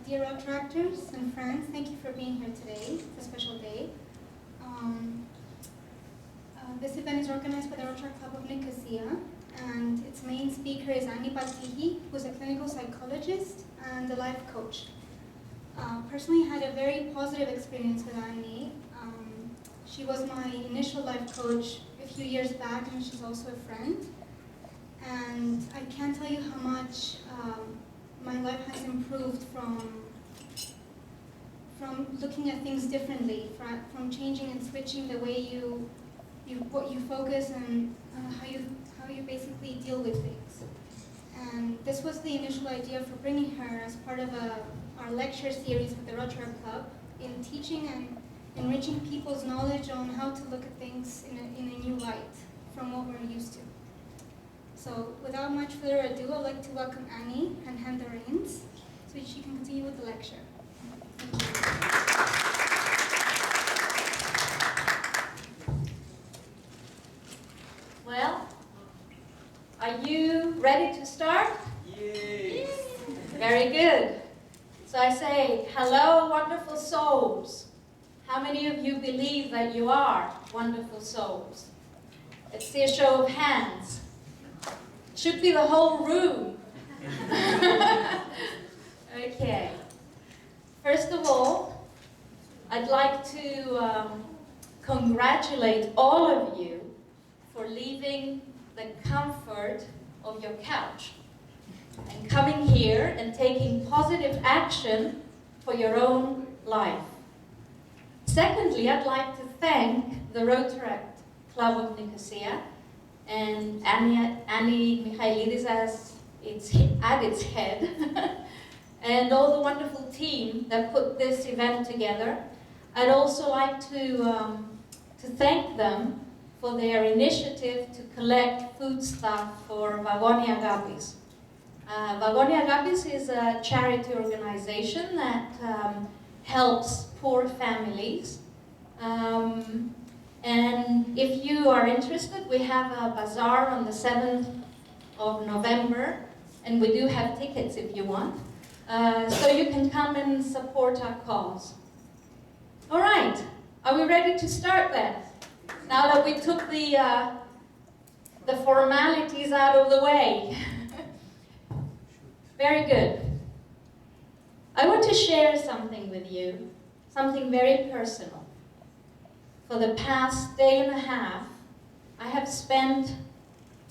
Dear Attractors and friends, thank you for being here today. It's a special day. This event is organized by the Rotary Club of Nicosia, and its main speaker is Pattichi, who's a clinical psychologist and a life coach. Personally, I had a very positive experience with Annie. She was my initial life coach a few years back, and she's also a friend. And I can't tell you how much my life has improved from looking at things differently, from changing and switching the way you focus and how you basically deal with things. And this was the initial idea for bringing her as part of our lecture series with the Rotary Club in teaching and enriching people's knowledge on how to look at things in a new light from what we're used to. So without much further ado, I'd like to welcome Annie and hand the reins so she can continue with the lecture. Thank you. Well, are you ready to start? Yes. Very good. So I say, hello, wonderful souls. How many of you believe that you are wonderful souls? Let's see a show of hands. Should be the whole room. Okay. First of all, I'd like to congratulate all of you for leaving the comfort of your couch and coming here and taking positive action for your own life. Secondly, I'd like to thank the Rotary Club of Nicosia and Annie Michailidis at its head and all the wonderful team that put this event together. I'd also like to thank them for their initiative to collect foodstuff for Vagoni Agapis. Vagoni Agapis is a charity organization that helps poor families. And if you are interested, we have a bazaar on the 7th of November, and we do have tickets if you want. So you can come and support our cause. All right, are we ready to start then? Now that we took the formalities out of the way. Very good. I want to share something with you, something very personal. For the past day and a half, I have spent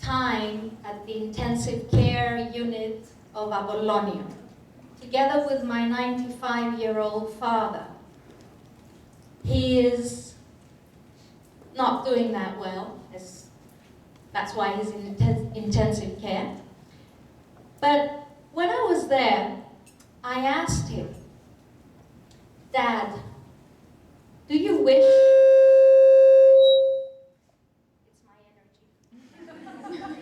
time at the intensive care unit of Apollonia, together with my 95-year-old father. He is not doing that well, that's why he's in intensive care. But when I was there, I asked him, Dad, do you wish... It's my energy.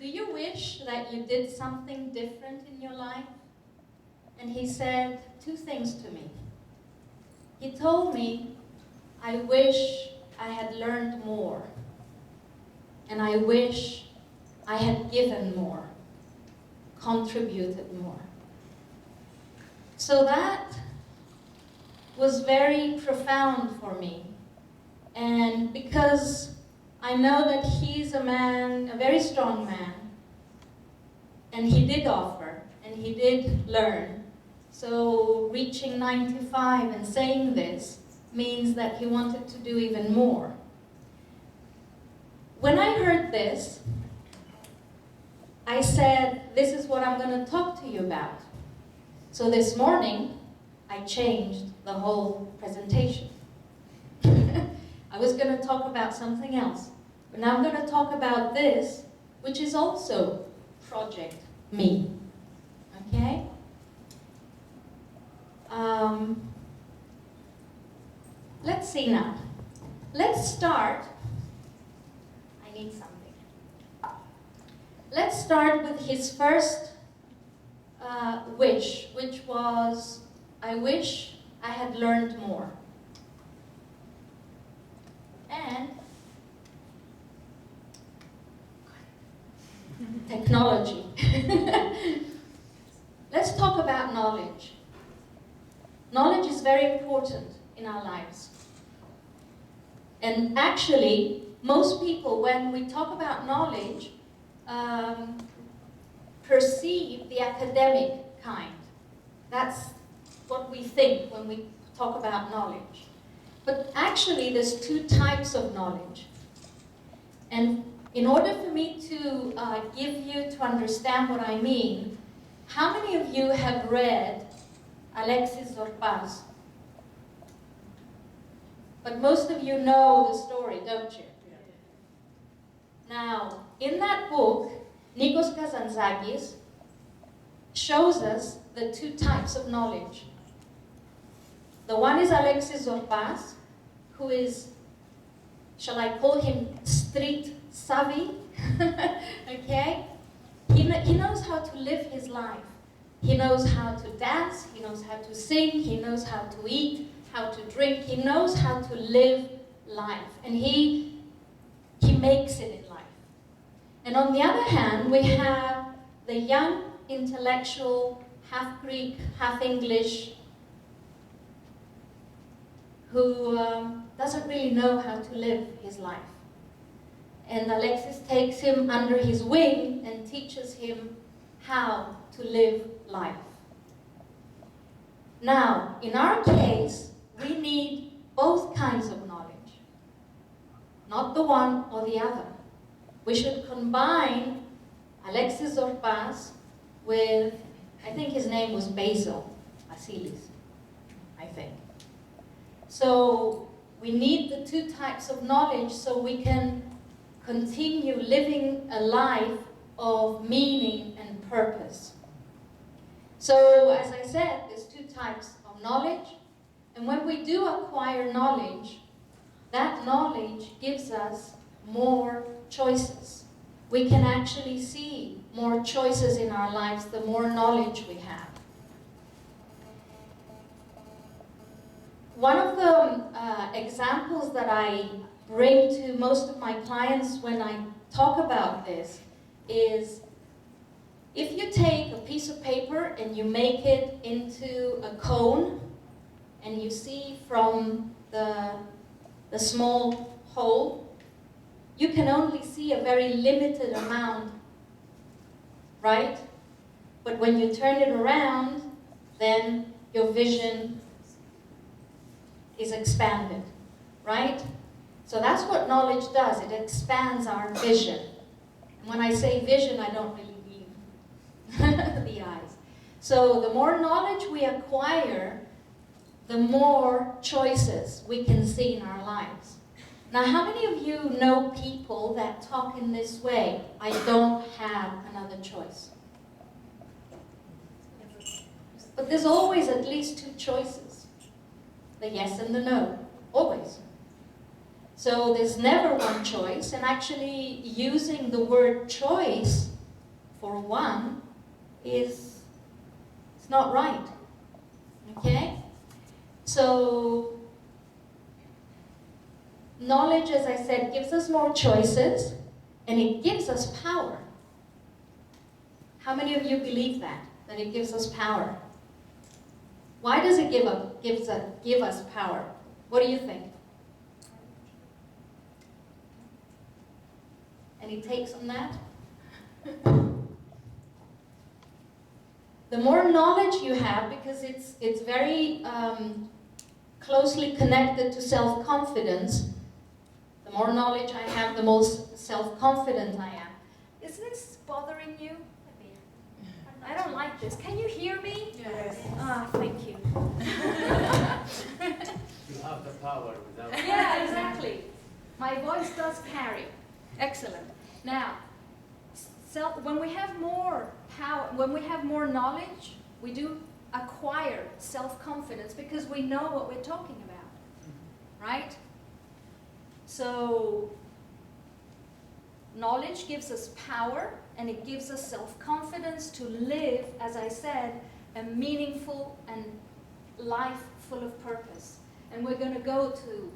Do you wish that you did something different in your life? And he said two things to me. He told me, I wish I had learned more. And I wish I had given more, contributed more. So that was very profound for me. And because I know that he's a man, a very strong man, and he did offer, and he did learn. So reaching 95 and saying this means that he wanted to do even more. When I heard this, I said, this is what I'm going to talk to you about. So this morning, I changed the whole presentation. I was going to talk about something else, but now I'm going to talk about this, which is also Project Me. Okay? Let's see now. Let's start. I need something. Let's start with his first wish, which was, I wish I had learned more. And technology. Let's talk about knowledge. knowledge. Knowledge is very important in our lives. And actually, most people, when we talk about knowledge, perceive the academic kind. That's what we think when we talk about knowledge. But actually, there's two types of knowledge. And in order for me to give you to understand what I mean, how many of you have read Alexis Zorpaz? But most of you know the story, don't you? Now, in that book, Nikos Kazantzakis shows us the two types of knowledge. The one is Alexis Zorpaz, who is, shall I call him street savvy? Okay? He knows how to live his life. He knows how to dance, he knows how to sing, he knows how to eat, how to drink, he knows how to live life. And he makes it in life. And on the other hand, we have the young, intellectual, half Greek, half English, who doesn't really know how to live his life. And Alexis takes him under his wing and teaches him how to live life. Now, in our case, we need both kinds of knowledge, not the one or the other. We should combine Alexis Zorpaz with, I think his name was Basilis, I think. So we need the two types of knowledge so we can continue living a life of meaning and purpose. So, as I said, there's two types of knowledge, and when we do acquire knowledge, that knowledge gives us more choices. We can actually see more choices in our lives the more knowledge we have. One of the examples that I bring to most of my clients when I talk about this is, if you take a piece of paper and you make it into a cone, and you see from the small hole, you can only see a very limited amount, right? But when you turn it around, then your vision is expanded, right? So that's what knowledge does. It expands our vision. And when I say vision, I don't really mean the eyes. So the more knowledge we acquire, the more choices we can see in our lives. Now, how many of you know people that talk in this way? I don't have another choice. But there's always at least two choices. The yes and the no. Always. So there's never one choice, and actually using the word choice for one is, it's not right. Okay? So knowledge, as I said, gives us more choices, and it gives us power. How many of you believe that it gives us power? Why does it give us power? What do you think? Any takes on that? The more knowledge you have, because it's very closely connected to self-confidence. The more knowledge I have, the more self-confident I am. Is this bothering you? I don't like this. Can you hear me? Yes. Ah, thank you. You have the power without. Yeah, exactly. My voice does carry. Excellent. Now, when we have more power, when we have more knowledge, we do acquire self-confidence because we know what we're talking about, right? So, knowledge gives us power, and it gives us self-confidence to live, as I said, a meaningful and life full of purpose. And we're going to go to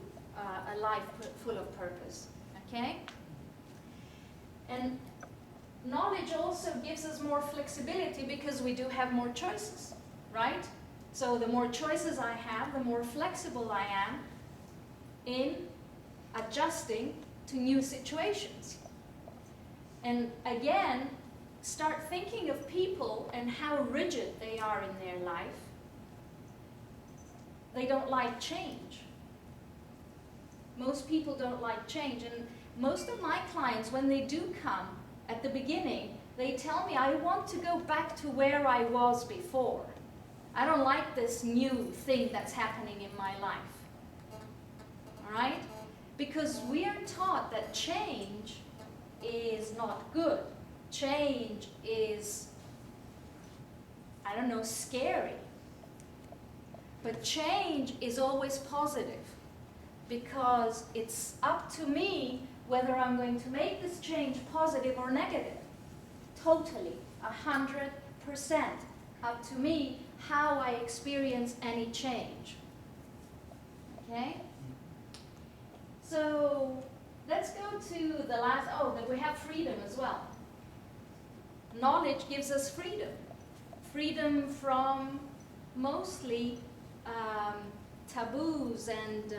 a life full of purpose, okay? And knowledge also gives us more flexibility because we do have more choices. right? So the more choices I have, the more flexible I am in adjusting to new situations. And again, start thinking of people and how rigid they are in their life. They don't like change. Most people don't like change, and most of my clients, when they do come at the beginning, they tell me, I want to go back to where I was before. I don't like this new thing that's happening in my life. All right? Because we are taught that change is not good. Change is, I don't know, scary. But change is always positive, because it's up to me whether I'm going to make this change positive or negative. Totally, 100% up to me how I experience any change. Okay? So let's go to the last, that we have freedom as well. Knowledge gives us freedom. Freedom from mostly taboos and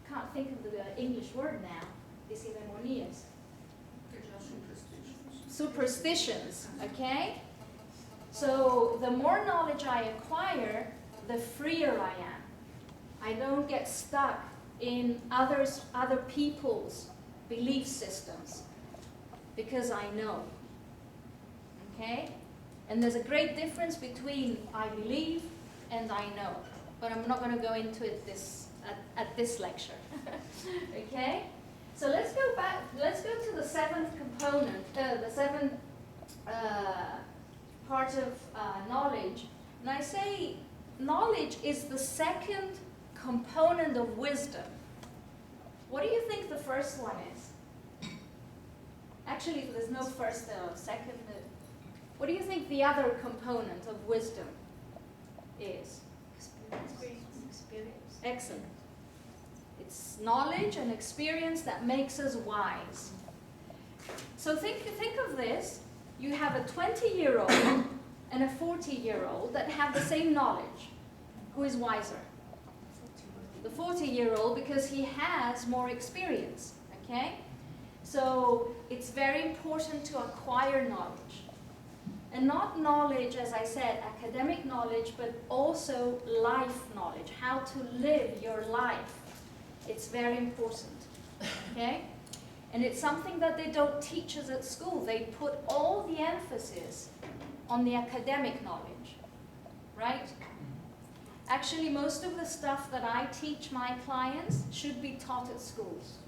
can't think of the English word now. Desidemonias. Superstitions, okay? So the more knowledge I acquire, the freer I am. I don't get stuck in other people's belief systems, because I know, okay? And there's a great difference between I believe and I know, but I'm not going to go into it at this lecture, okay? So let's go back, let's go to the seventh component, the seventh part of knowledge. And I say knowledge is the second component of wisdom. What do you think the first one is? Actually, there's no first or second. What do you think the other component of wisdom is? Experience. Excellent. It's knowledge and experience that makes us wise. So think of this. You have a 20-year-old and a 40-year-old that have the same knowledge. Who is wiser? The 40-year-old, because he has more experience, okay? So it's very important to acquire knowledge. And not knowledge, as I said, academic knowledge, but also life knowledge, how to live your life. It's very important, okay? And it's something that they don't teach us at school. They put all the emphasis on the academic knowledge, right? Actually, most of the stuff that I teach my clients should be taught at schools.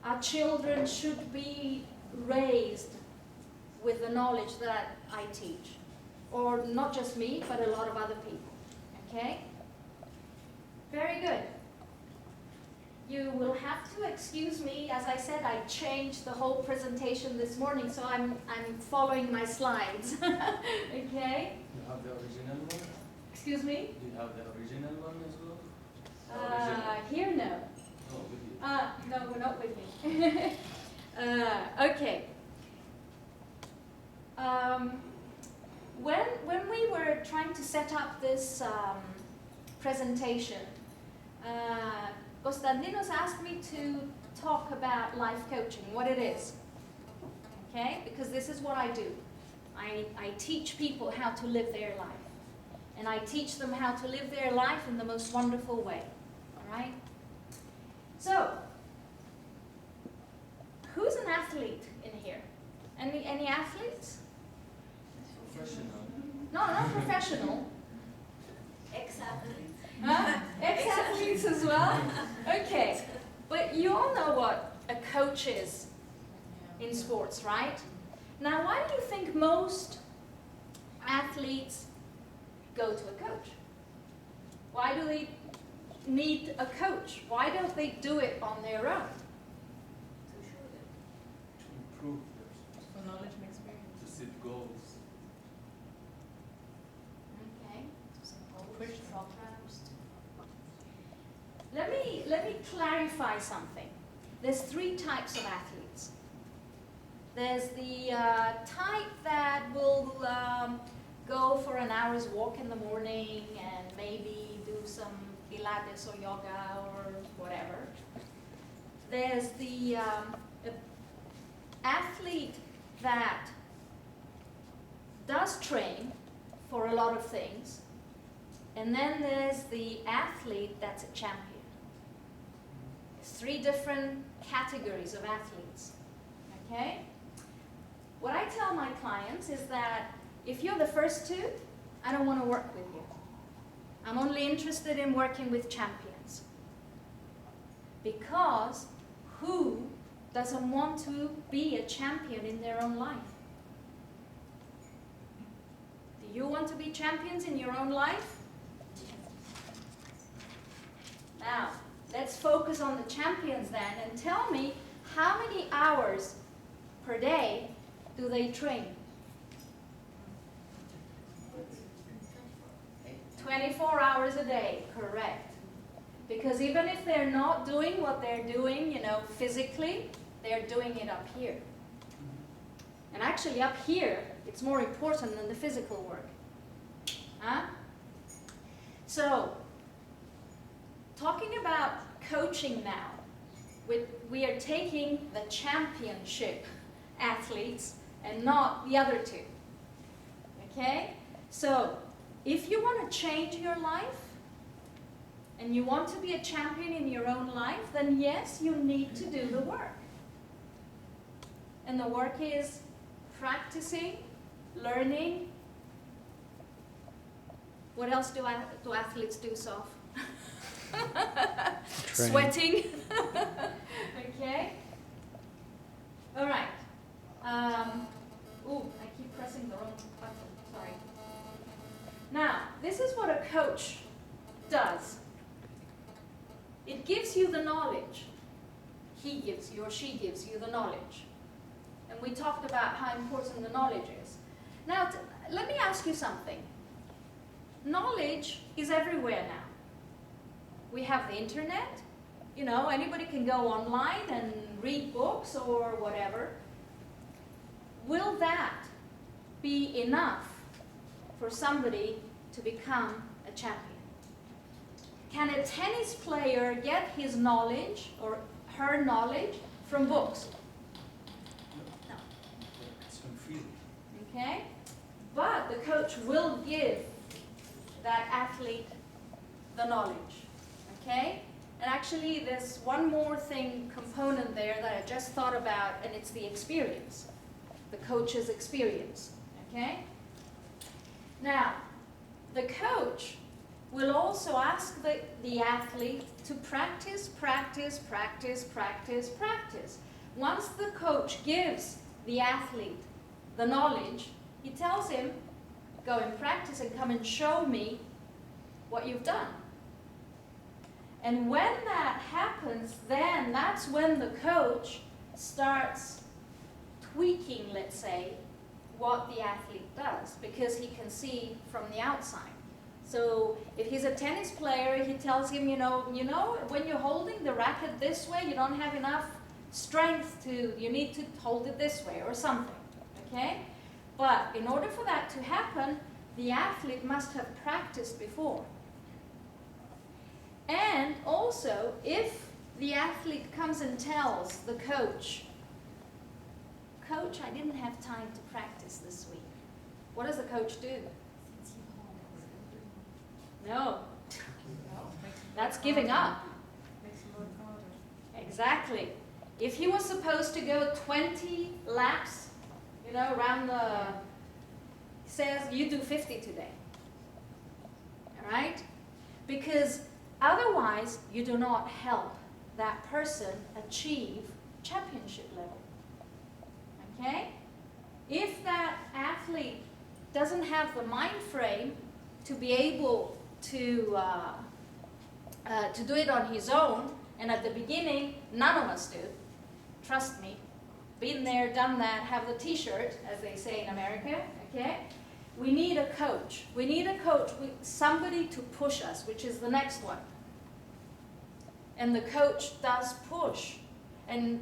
Our children should be raised with the knowledge that I teach. Or not just me, but a lot of other people, okay? Very good. You will have to excuse me. As I said, I changed the whole presentation this morning, so I'm following my slides. Okay? You have the original one? Excuse me? Do you have the original one as well? Here, no. Oh, with you. No, we're not with me. Okay. When we were trying to set up this presentation, Konstantinos asked me to talk about life coaching, what it is, okay? Because this is what I do. I teach people how to live their life. And I teach them how to live their life in the most wonderful way, all right? So, who's an athlete in here? Any athletes? Professional. No, not professional. Ex-athletes. Ex-athletes as well? Okay, but you all know what a coach is in sports, right? Now, why do you think most athletes go to a coach? Why do they need a coach? Why don't they do it on their own? To improve themselves. For knowledge and experience. To set goals. Okay. Push Programs. Let me clarify something. There's 3 types of athletes. There's the type that will go for an hour's walk in the morning and maybe do some Pilates or yoga or whatever. There's the athlete that does train for a lot of things. And then there's the athlete that's a champion. There's 3 different categories of athletes. Okay? What I tell my clients is that if you're the first 2, I don't want to work with you. I'm only interested in working with champions. Because who doesn't want to be a champion in their own life? Do you want to be champions in your own life? Now, let's focus on the champions then and tell me how many hours per day do they train? 24 hours a day, correct. Because even if they're not doing what they're doing, you know, physically, they're doing it up here. And actually up here, it's more important than the physical work. Huh? So, talking about coaching now, we are taking the championship athletes and not the other 2. Okay? So, if you want to change your life, and you want to be a champion in your own life, then yes, you need to do the work. And the work is practicing, learning. What else do athletes do, Soph? Sweating. Okay. All right. Ooh, I keep pressing the wrong button. Sorry. Now, this is what a coach does. It gives you the knowledge. He gives you or she gives you the knowledge. And we talked about how important the knowledge is. Now, let me ask you something. Knowledge is everywhere now. We have the internet. You know, anybody can go online and read books or whatever. Will that be enough for somebody to become a champion? Can a tennis player get his knowledge or her knowledge from books? No. It's from freely. Okay? But the coach will give that athlete the knowledge. Okay? And actually, there's one more component there that I just thought about, and it's the experience. The coach's experience. Okay? Now, the coach will also ask the athlete to practice, practice, practice, practice, practice. Once the coach gives the athlete the knowledge, he tells him, go and practice and come and show me what you've done. And when that happens, then that's when the coach starts tweaking, let's say, what the athlete does, because he can see from the outside. So if he's a tennis player, he tells him, you know, when you're holding the racket this way, you don't have enough strength you need to hold it this way or something, okay? But in order for that to happen, the athlete must have practiced before. And also, if the athlete comes and tells the coach, Coach, I didn't have time to practice this week. What does the coach do? No. That's giving up. Makes it work harder. Exactly. If he was supposed to go 20 laps, around he says, you do 50 today. All right? Because otherwise, you do not help that person achieve championship level. Okay? If that athlete doesn't have the mind frame to be able to do it on his own, and at the beginning, none of us do. Trust me. Been there, done that, have the t-shirt, as they say in America, okay? We need a coach. We need a coach, somebody to push us, which is the next one. And the coach does push. And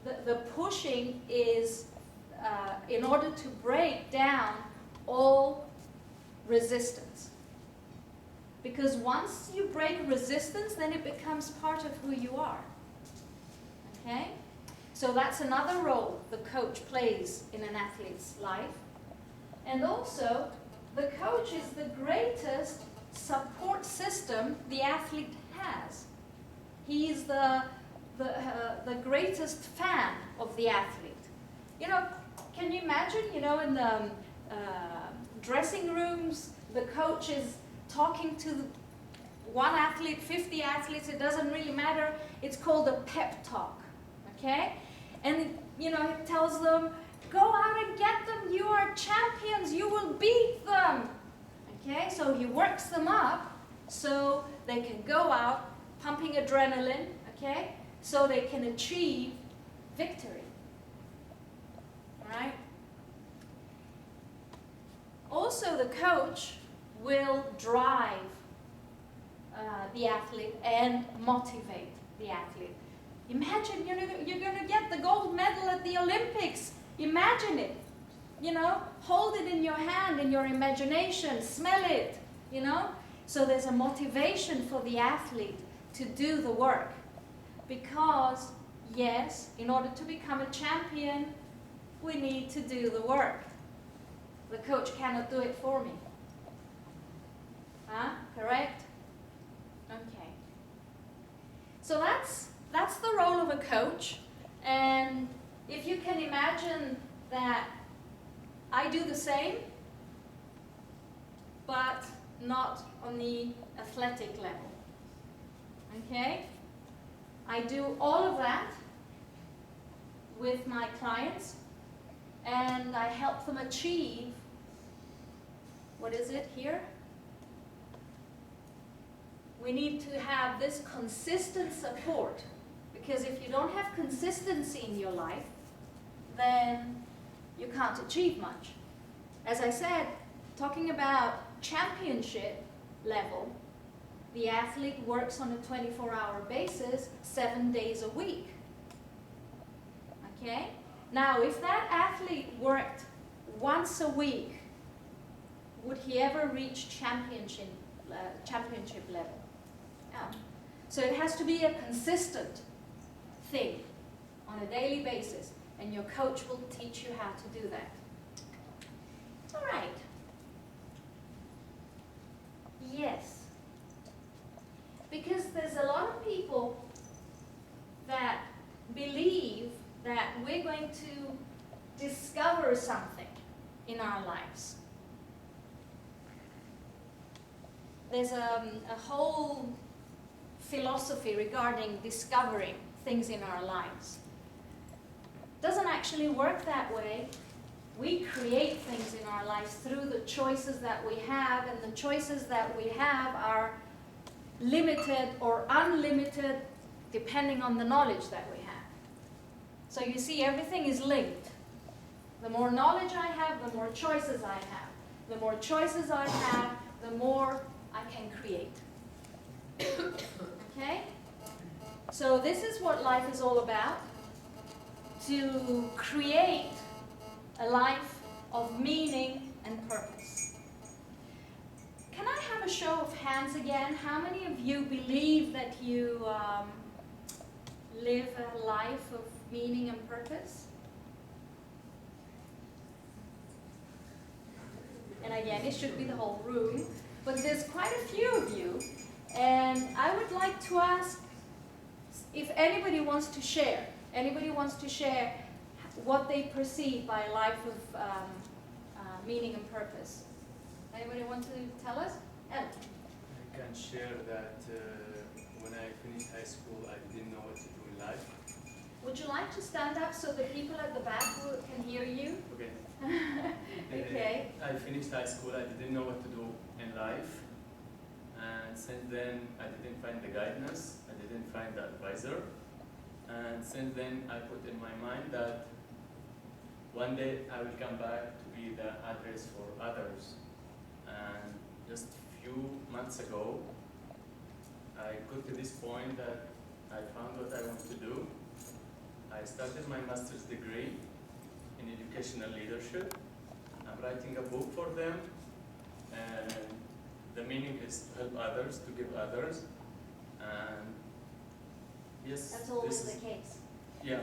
the pushing is in order to break down all resistance. Because once you break resistance, then it becomes part of who you are. Okay? So that's another role the coach plays in an athlete's life. And also, the coach is the greatest support system the athlete has. He is the greatest fan of the athlete. You know, can you imagine, you know, in the dressing rooms, the coach is talking to one athlete, 50 athletes, it doesn't really matter. It's called a pep talk, okay? And, you know, he tells them, go out and get them, you are champions, you will beat them. Okay, so he works them up so they can go out pumping adrenaline, okay, so they can achieve victory. All right? Also, the coach will drive the athlete and motivate the athlete. Imagine you're going to get the gold medal at the Olympics. Imagine it. You know, hold it in your hand, in your imagination, smell it, you know. So there's a motivation for the athlete to do the work. Because, yes, in order to become a champion, we need to do the work. The coach cannot do it for me. Huh? Correct? Okay. So that's the role of a coach. And if you can imagine that I do the same, but not on the athletic level. Okay? I do all of that with my clients, and I help them achieve, what is it here? We need to have this consistent support, because if you don't have consistency in your life, then you can't achieve much. As I said, talking about championship level, the athlete works on a 24-hour basis, 7 days a week. Okay? Now, if that athlete worked once a week, would he ever reach championship level? No. So it has to be a consistent thing on a daily basis. And your coach will teach you how to do that. All right. Yes. Because there's a lot of people that believe that we're going to discover something in our lives. There's a whole philosophy regarding discovering things in our lives. Doesn't actually work that way. We create things in our lives through the choices that we have, and the choices that we have are limited or unlimited depending on the knowledge that we have. So you see, everything is linked. The more knowledge I have, the more choices I have. The more choices I have, the more I can create. Okay? So this is what life is all about. To create a life of meaning and purpose. Can I have a show of hands again? How many of you believe that you live a life of meaning and purpose? And again, it should be the whole room, but there's quite a few of you, and I would like to ask if anybody wants to share. Anybody wants to share what they perceive by a life of meaning and purpose? Anybody want to tell us? I can share that when I finished high school, I didn't know what to do in life. Would you like to stand up so the people at the back can hear you? Okay. Okay. I finished high school, I didn't know what to do in life. And since then, I didn't find the guidance, I didn't find the advisor. And since then, I put in my mind that one day I will come back to be the address for others. And just a few months ago, I got to this point that I found what I want to do. I started my master's degree in educational leadership. I'm writing a book for them, and the meaning is to help others, to give others, and yes, That's always this is, the case. yeah.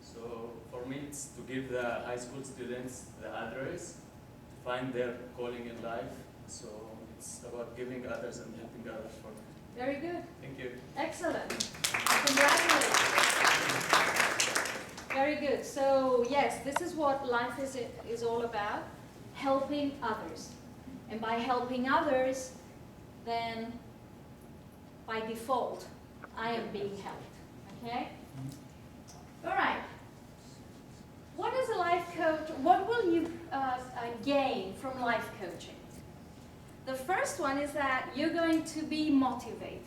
So for me, it's to give the high school students the address to find their calling in life. So it's about giving others and helping others for me. Very good. Thank you. Excellent. Congratulations. Very good. So yes, this is what life is all about, helping others. And by helping others, then by default, I am being helped. Okay? All right. What is a life coach? What will you gain from life coaching? The first one is that you're going to be motivated.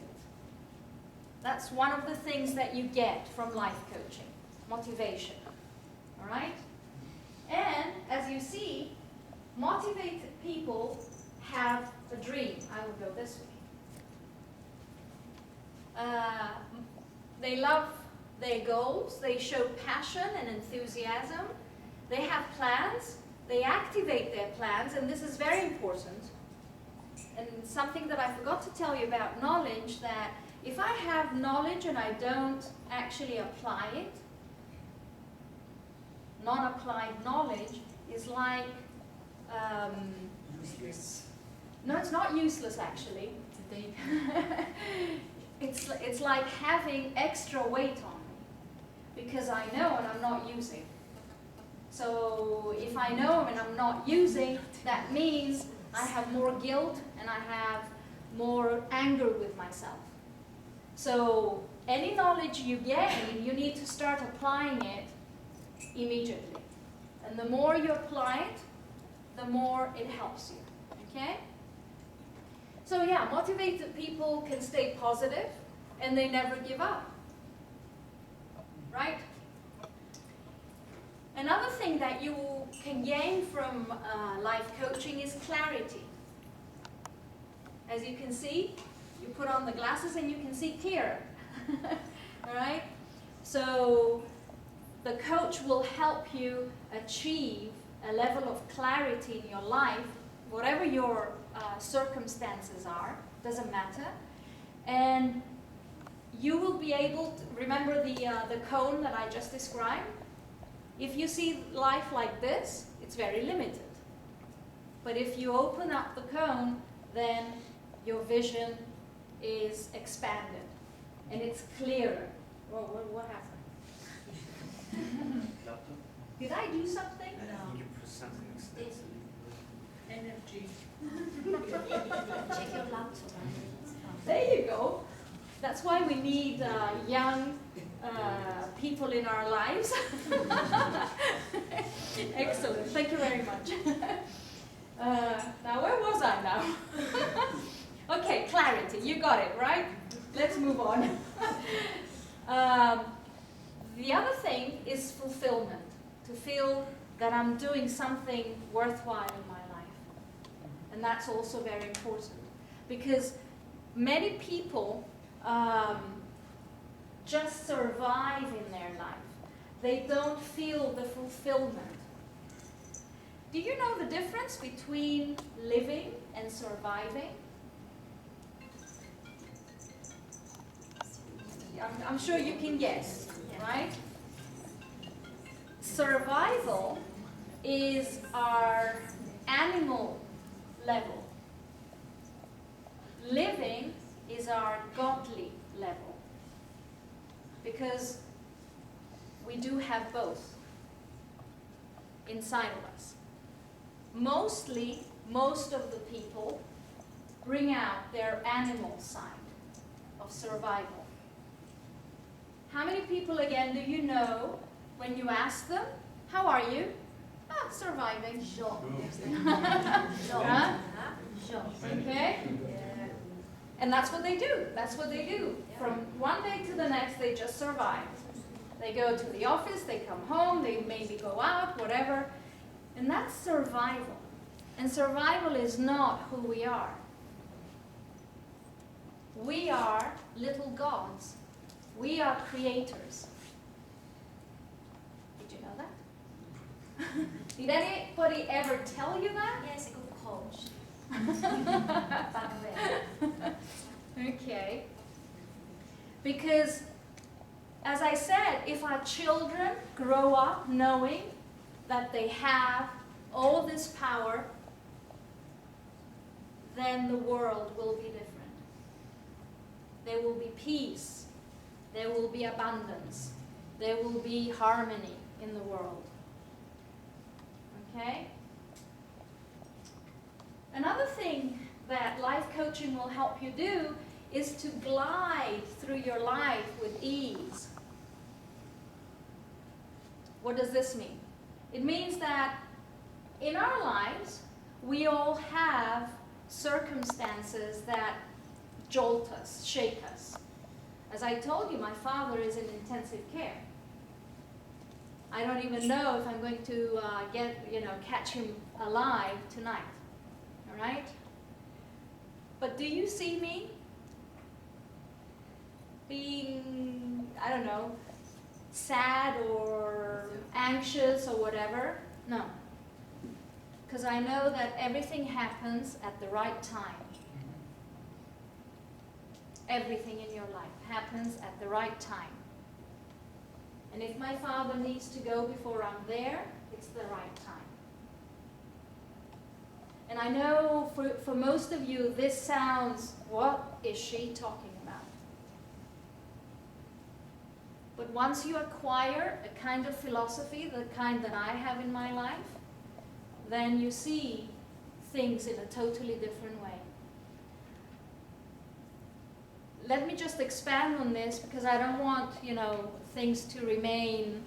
That's one of the things that you get from life coaching, motivation. All right? And as you see, motivated people have a dream. I will go this way. They love their goals. They show passion and enthusiasm. They have plans. They activate their plans, and this is very important. And something that I forgot to tell you about knowledge, that if I have knowledge and I don't actually apply it, non-applied knowledge is like, Useless. no, it's not useless actually. It's like having extra weight on me because I know and I'm not using. So if I know and I'm not using, that means I have more guilt and I have more anger with myself. So any knowledge you gain, you need to start applying it immediately. And the more you apply it, the more it helps you. Okay? So yeah, motivated people can stay positive and they never give up. Right? Another thing that you can gain from life coaching is clarity. As you can see, you put on the glasses and you can see clearer. All right? So the coach will help you achieve a level of clarity in your life, whatever your circumstances are, doesn't matter. And you will be able to remember the cone that I just described. If you see life like this, it's very limited. But if you open up the cone, then your vision is expanded and it's clearer. Whoa, what happened? Laptop? Did I do something? You press something extensively. Energy. Check your laptop. There you go. That's why we need young people in our lives. Excellent. Thank you very much. Now, where was I now? Okay, clarity. You got it, right? Let's move on. The other thing is fulfillment. To feel that I'm doing something worthwhile in my life. And that's also very important. Because many people just survive in their life. They don't feel the fulfillment. Do you know the difference between living and surviving? I'm sure you can guess, right? Survival is our animal level. Living is our godly level. Because we do have both inside of us. Mostly, most of the people bring out their animal side of survival. How many people, again, do you know when you ask them, how are you? Ah, surviving. Sure. Huh? Sure. Okay? And that's what they do. That's what they do. From one day to the next, they just survive. They go to the office, they come home, they maybe go out, whatever. And that's survival. And survival is not who we are. We are little gods. We are creators. Did you know that? Did anybody ever tell you that? Yes, a good coach. Back then. Okay. Because, as I said, if our children grow up knowing that they have all this power, then the world will be different. There will be peace. There will be abundance. There will be harmony in the world. Okay? Another thing that life coaching will help you do is to glide through your life with ease. What does this mean? It means that in our lives, we all have circumstances that jolt us, shake us. As I told you, my father is in intensive care. I don't even know if I'm going to catch him alive tonight. All right? But do you see me being, I don't know, sad or anxious or whatever? No. Because I know that everything happens at the right time. Everything in your life happens at the right time. And if my father needs to go before I'm there, it's the right time. And I know for most of you, this sounds, what is she talking about? But once you acquire a kind of philosophy, the kind that I have in my life, then you see things in a totally different way. Let me just expand on this because I don't want, things to remain,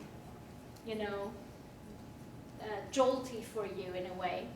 jolty for you in a way.